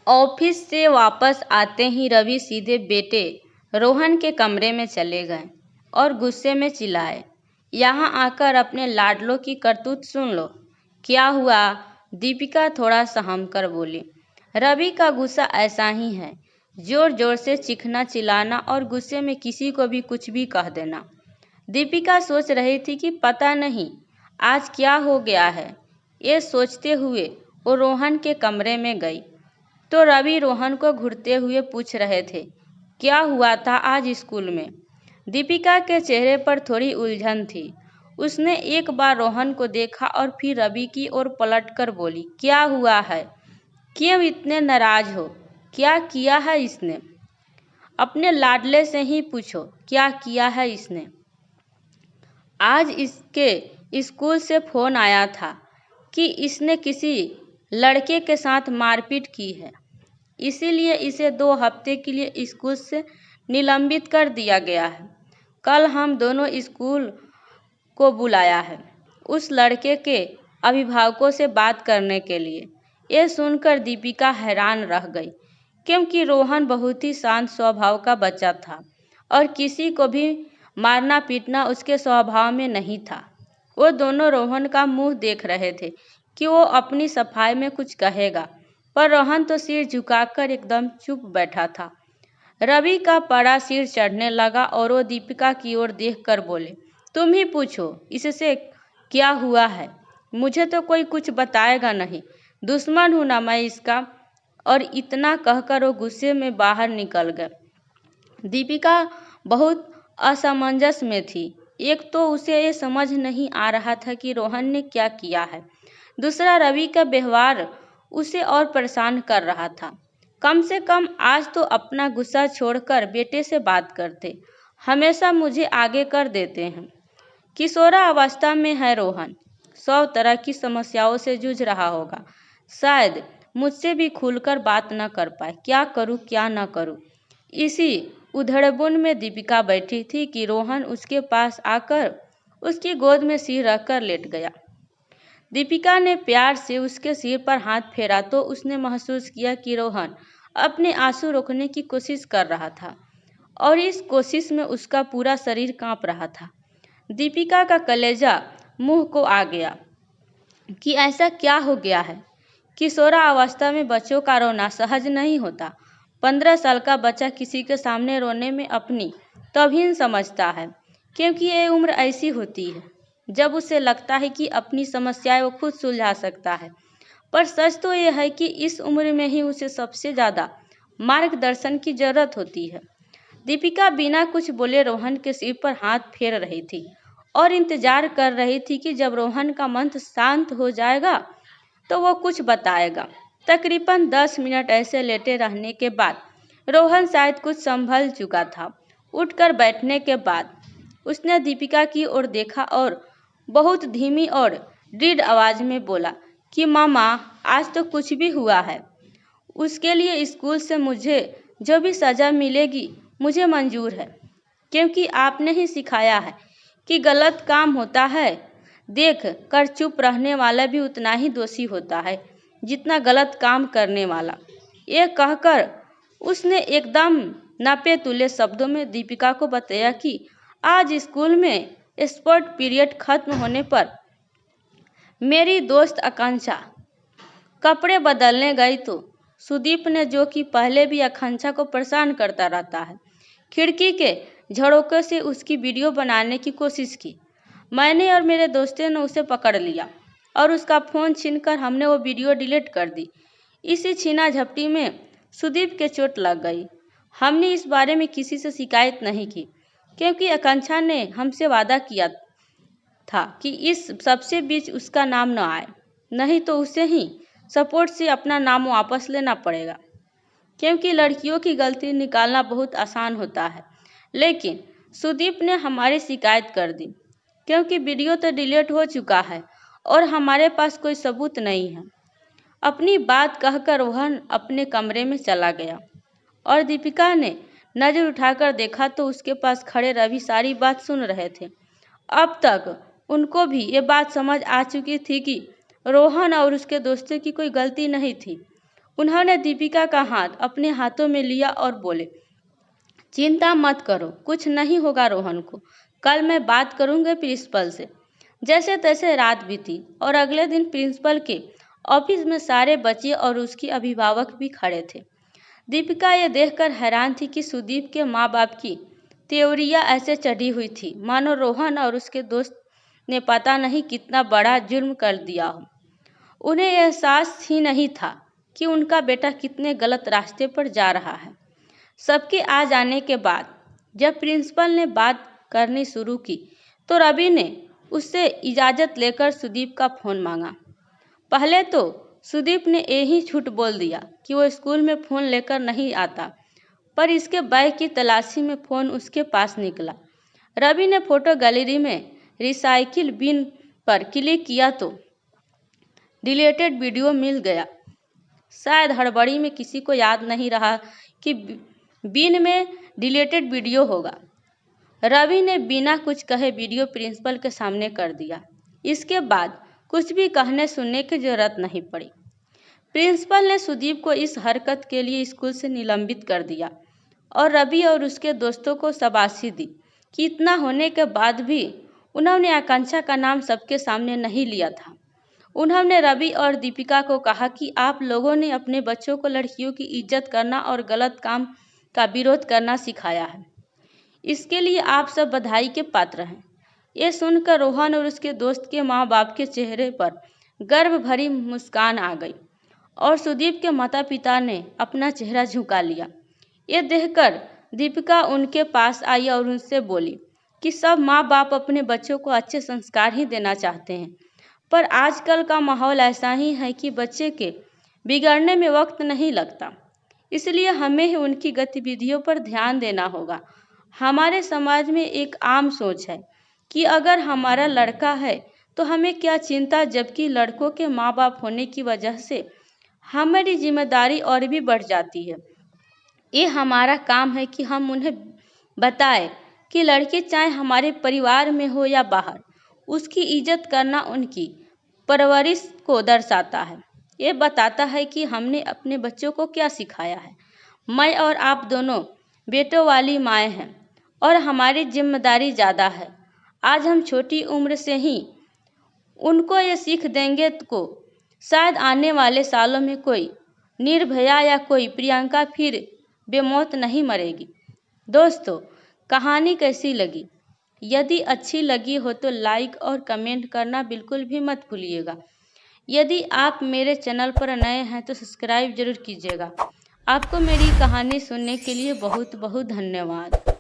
Office से वापस आते ही रवि सीधे बेटे रोहन के कमरे में चले गए और गुस्से में चिल्लाए, यहाँ आकर अपने लाडलों की करतूत सुन लो। क्या हुआ? दीपिका थोड़ा सहम कर बोली। रवि का गुस्सा ऐसा ही है, जोर जोर से चीखना, चिल्लाना और गुस्से में किसी को भी कुछ भी कह देना। दीपिका सोच रही थी कि पता नहीं आज क्या हो गया है। ये सोचते हुए वो रोहन के कमरे में गई तो रवि रोहन को घूरते हुए पूछ रहे थे, क्या हुआ था आज स्कूल में? दीपिका के चेहरे पर थोड़ी उलझन थी। उसने एक बार रोहन को देखा और फिर रवि की ओर पलटकर बोली, क्या हुआ है? क्यों इतने नाराज हो? क्या किया है इसने? अपने लाडले से ही पूछो, क्या किया है इसने? आज इसके स्कूल से फोन आया था कि इसने किसी लड़के के साथ मारपीट की है, इसीलिए इसे 2 हफ्ते के लिए स्कूल से निलंबित कर दिया गया है। कल हम दोनों स्कूल को बुलाया है उस लड़के के अभिभावकों से बात करने के लिए। ये सुनकर दीपिका हैरान रह गई, क्योंकि रोहन बहुत ही शांत स्वभाव का बच्चा था और किसी को भी मारना पीटना उसके स्वभाव में नहीं था। वो दोनों रोहन का मुंह देख रहे थे कि वो अपनी सफाई में कुछ कहेगा, पर रोहन तो सिर झुकाकर एकदम चुप बैठा था। रवि का पड़ा सिर चढ़ने लगा और वो दीपिका की ओर देखकर बोले, तुम ही पूछो इससे क्या हुआ है, मुझे तो कोई कुछ बताएगा नहीं, दुश्मन हूं ना मैं इसका। और इतना कहकर वो गुस्से में बाहर निकल गए। दीपिका बहुत असमंजस में थी। एक तो उसे ये समझ नहीं आ रहा था कि रोहन ने क्या किया है, दूसरा रवि का व्यवहार उसे और परेशान कर रहा था। कम से कम आज तो अपना गुस्सा छोड़कर बेटे से बात करते, हमेशा मुझे आगे कर देते हैं। किशोरावस्था में है रोहन, 100 तरह की समस्याओं से जूझ रहा होगा, शायद मुझसे भी खुलकर बात न कर पाए। क्या करूं क्या न करूं। इसी उधड़बुन में दीपिका बैठी थी कि रोहन उसके पास आकर उसकी गोद में सिर रखकर लेट गया। दीपिका ने प्यार से उसके सिर पर हाथ फेरा तो उसने महसूस किया कि रोहन अपने आंसू रोकने की कोशिश कर रहा था और इस कोशिश में उसका पूरा शरीर कांप रहा था। दीपिका का कलेजा मुंह को आ गया कि ऐसा क्या हो गया है। किशोरावस्था में बच्चों का रोना सहज नहीं होता। 15 साल का बच्चा किसी के सामने रोने में अपनी तौहीन समझता है, क्योंकि ये उम्र ऐसी होती है जब उसे लगता है कि अपनी समस्याएं वो खुद सुलझा सकता है। पर सच तो यह है कि इस उम्र में ही उसे सबसे ज़्यादा मार्गदर्शन की जरूरत होती है। दीपिका बिना कुछ बोले रोहन के सिर पर हाथ फेर रही थी और इंतजार कर रही थी कि जब रोहन का मन शांत हो जाएगा तो वो कुछ बताएगा। तकरीबन 10 मिनट ऐसे लेटे रहने के बाद रोहन शायद कुछ संभल चुका था। उठकर बैठने के बाद उसने दीपिका की ओर देखा और बहुत धीमी और दृढ़ आवाज में बोला कि मामा, आज तो कुछ भी हुआ है, उसके लिए स्कूल से मुझे जो भी सज़ा मिलेगी मुझे मंजूर है, क्योंकि आपने ही सिखाया है कि गलत काम होता है देख कर चुप रहने वाला भी उतना ही दोषी होता है जितना गलत काम करने वाला। ये कहकर उसने एकदम नापे तुले शब्दों में दीपिका को बताया कि आज स्कूल में स्पोर्ट पीरियड खत्म होने पर मेरी दोस्त आकांक्षा कपड़े बदलने गई तो सुदीप ने, जो कि पहले भी आकांक्षा को परेशान करता रहता है, खिड़की के झरोके से उसकी वीडियो बनाने की कोशिश की। मैंने और मेरे दोस्तों ने उसे पकड़ लिया और उसका फ़ोन छीनकर हमने वो वीडियो डिलीट कर दी। इसी छीना झपटी में सुदीप के चोट लग गई। हमने इस बारे में किसी से शिकायत नहीं की, क्योंकि आकांक्षा ने हमसे वादा किया था कि इस सबसे बीच उसका नाम न आए, नहीं तो उसे ही सपोर्ट से अपना नाम वापस लेना पड़ेगा। क्योंकि लड़कियों की गलती निकालना बहुत आसान होता है, लेकिन सुदीप ने हमारी शिकायत कर दी, क्योंकि वीडियो तो डिलीट हो चुका है और हमारे पास कोई सबूत नहीं है। अपनी बात कहकर वह अपने कमरे में चला गया और दीपिका ने नज़र उठाकर देखा तो उसके पास खड़े रवि सारी बात सुन रहे थे। अब तक उनको भी ये बात समझ आ चुकी थी कि रोहन और उसके दोस्तों की कोई गलती नहीं थी। उन्होंने दीपिका का हाथ अपने हाथों में लिया और बोले, चिंता मत करो, कुछ नहीं होगा रोहन को। कल मैं बात करूंगा प्रिंसिपल से। जैसे तैसे रात बीती और अगले दिन प्रिंसिपल के ऑफिस में सारे बच्चे और उसके अभिभावक भी खड़े थे। दीपिका ये देखकर हैरान थी कि सुदीप के माँ बाप की त्योरियां ऐसे चढ़ी हुई थी मानो रोहन और उसके दोस्त ने पता नहीं कितना बड़ा जुर्म कर दिया हो। उन्हें एहसास ही नहीं था कि उनका बेटा कितने गलत रास्ते पर जा रहा है। सबके आ जाने के बाद जब प्रिंसिपल ने बात करनी शुरू की तो रवि ने उससे इजाज़त लेकर सुदीप का फ़ोन मांगा। पहले तो सुदीप ने यही झूठ बोल दिया कि वो स्कूल में फ़ोन लेकर नहीं आता, पर इसके बैग की तलाशी में फ़ोन उसके पास निकला। रवि ने फ़ोटो गैलरी में रिसाइकिल बिन पर क्लिक किया तो डिलीटेड वीडियो मिल गया। शायद हड़बड़ी में किसी को याद नहीं रहा कि बिन में डिलीटेड वीडियो होगा। रवि ने बिना कुछ कहे वीडियो प्रिंसिपल के सामने कर दिया। इसके बाद कुछ भी कहने सुनने की जरूरत नहीं पड़ी। प्रिंसिपल ने सुदीप को इस हरकत के लिए स्कूल से निलंबित कर दिया और रवि और उसके दोस्तों को शाबाशी दी कि इतना होने के बाद भी उन्होंने आकांक्षा का नाम सबके सामने नहीं लिया था। उन्होंने रवि और दीपिका को कहा कि आप लोगों ने अपने बच्चों को लड़कियों की इज्जत करना और गलत काम का विरोध करना सिखाया है। इसके लिए आप सब बधाई के पात्र हैं। ये सुनकर रोहन और उसके दोस्त के माँ बाप के चेहरे पर गर्व भरी मुस्कान आ गई और सुदीप के माता पिता ने अपना चेहरा झुका लिया। ये देखकर दीपिका उनके पास आई और उनसे बोली कि सब माँ बाप अपने बच्चों को अच्छे संस्कार ही देना चाहते हैं, पर आजकल का माहौल ऐसा ही है कि बच्चे के बिगड़ने में वक्त नहीं लगता। इसलिए हमें ही उनकी गतिविधियों पर ध्यान देना होगा। हमारे समाज में एक आम सोच है कि अगर हमारा लड़का है तो हमें क्या चिंता, जबकि लड़कों के माँ बाप होने की वजह से हमारी जिम्मेदारी और भी बढ़ जाती है। ये हमारा काम है कि हम उन्हें बताएं कि लड़की चाहे हमारे परिवार में हो या बाहर, उसकी इज्जत करना उनकी परवरिश को दर्शाता है। ये बताता है कि हमने अपने बच्चों को क्या सिखाया है। मैं और आप दोनों बेटों वाली माएँ हैं और हमारी जिम्मेदारी ज़्यादा है। आज हम छोटी उम्र से ही उनको ये सीख देंगे तो शायद आने वाले सालों में कोई निर्भया या कोई प्रियंका फिर बेमौत नहीं मरेगी। दोस्तों, कहानी कैसी लगी? यदि अच्छी लगी हो तो लाइक और कमेंट करना बिल्कुल भी मत भूलिएगा। यदि आप मेरे चैनल पर नए हैं तो सब्सक्राइब जरूर कीजिएगा। आपको मेरी कहानी सुनने के लिए बहुत बहुत धन्यवाद।